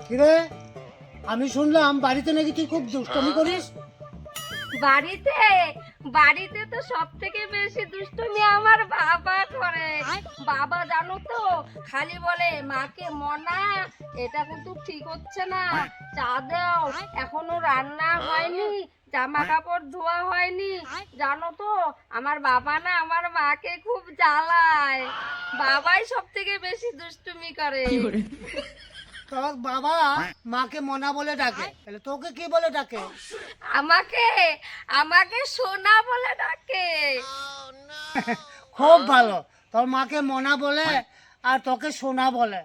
কিরে, আমি শুনলাম বাড়িতে নাকি তুই খুব দুষ্টুমি করিস। বাড়িতে বাড়িতে তো সব থেকে বেশি দুষ্টুমি আমার বাবা করে। বাবা জানো তো খালি বলে মাকে মনা এটা কিন্তু ঠিক হচ্ছে না, চা দাও, এখনো রান্না হয়নি, জামা কাপড় ধোয়া হয়নি। জানো তো আমার বাবা না আমার মাকে খুব জ্বালায়। বাবাই সব থেকে বেশি দুষ্টুমি করে। তোর বাবা মাকে মনা বলে ডাকে, তাহলে তোকে কি বলে ডাকে? আমাকে আমাকে সোনা বলে ডাকে। খুব ভালো, তোর মাকে মনা বলে আর তোকে সোনা বলে।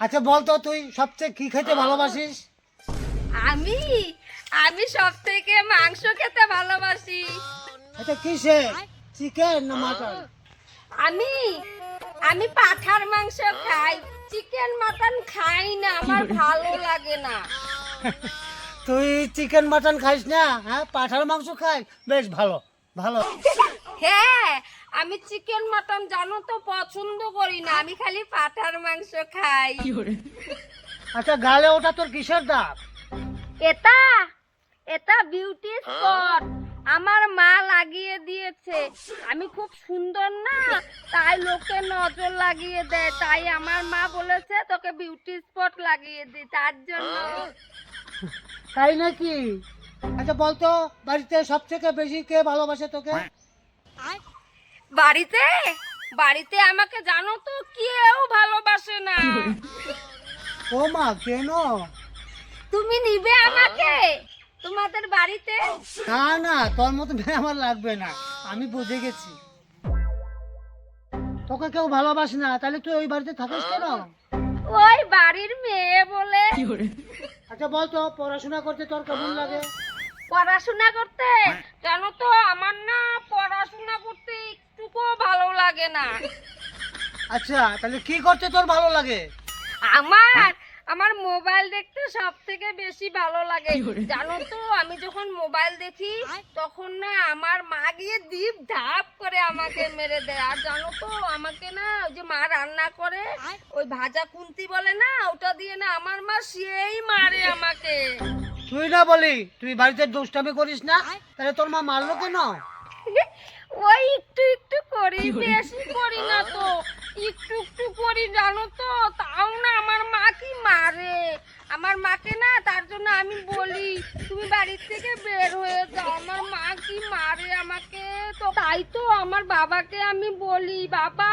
আচ্ছা বলতো তুই সবচেয়ে কি খেতে ভালোবাসিস? আমি আমি সব থেকে মাংস খেতে ভালোবাসি। এটা কিসে, চিকেন না মাটন? আমি আমি পাঠার মাংস খাই, চিকেন মাটন খাই না, আমার ভালো লাগে না। তুই চিকেন মাটন খাইস না, হ্যাঁ পাঁঠার মাংস খাই, বেশ ভালো ভালো। হ্যাঁ আমি চিকেন মাটন জানো তো পছন্দ করি না, আমি খালি পাঠার মাংস খাই। আচ্ছা গালে ওটা তোর কিসের দাগ? এটা এটা বিউটি স্পট, আমার মা লাগিয়ে দিয়েছে। আমি খুব সুন্দর না, তাই লোকে নজর লাগিয়ে দেয়, তাই আমার মা বলেছে তোকে বিউটি স্পট লাগিয়ে দি, তার জন্য। তাই নাকি? আচ্ছা বলতো বাড়িতে সবথেকে বেশি কে ভালোবাসে তোকে? বাড়িতে বাড়িতে আমাকে জানো তো কেউ ভালোবাসে না। ও মা, কেন? তুমি নিবে আমাকে তোমাদের বাড়িতে? না না, তোর মতো মেয়ে আমার লাগবে না, আমি বুঝে গেছি। তোকে কেউ ভালোবাসে না, তাহলে তুই ওই বাড়িতে থাকিস কেন? ওই বাড়ির মেয়ে বলে। আচ্ছা বলতো পড়াশোনা করতে তোর কেমন লাগে? পড়াশোনা করতে জানো তো আমার না পড়াশোনা করতে একটুকুও ভালো লাগে না। আচ্ছা তাহলে কি করতে তোর ভালো লাগে? আমার আমার মোবাইল দেখতে সব থেকে বেশি ভালো লাগে। জানো তো আমি যখন মোবাইল দেখি তখন না আমার মা গিয়ে দীপ ধাপ করে আমাকে মেরে দেয়। আর জানো তো আমাকে না ওই যে মা রান্না করে ওই ভাজা খুন্তি বলে না, ওটা দিয়ে না আমার মা সেই মারে আমাকে। তুই না বলি তুই বাড়িতে দুষ্টামি করিস না, তাহলে তোর মা মারলো কেন? ওই একটু একটু করি, বেশি করি না তো, একটু একটু করি জানো তো, তাও না আমার মা কি মারে। আমার মাকে না তার জন্য আমি বলি তুমি বাড়ির থেকে বের হয়ে যাও, আমার মা কি মারে আমাকে। তো তাই তো আমার বাবাকে আমি বলি বাবা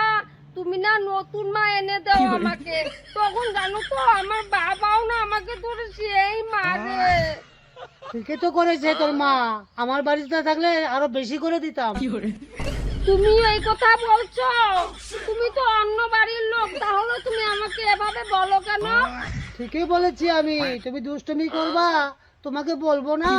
তুমি না নতুন মা এনে দাও আমাকে, তখন জানো তো আমার বাবাও না আমাকে ধরে সেই মারে। ঠিকই তো করেছে তোর মা, আমার বাড়িতে না থাকলে আরো বেশি করে দিতাম। তুমি এই কথা বলছো, তুমি তো অন্য বাড়ির লোক, তাহলে তুমি আমাকে এভাবে বলো কেন? ঠিকই বলেছি আমি, তুমি দুষ্টুমি করবা তোমাকে বলবো না।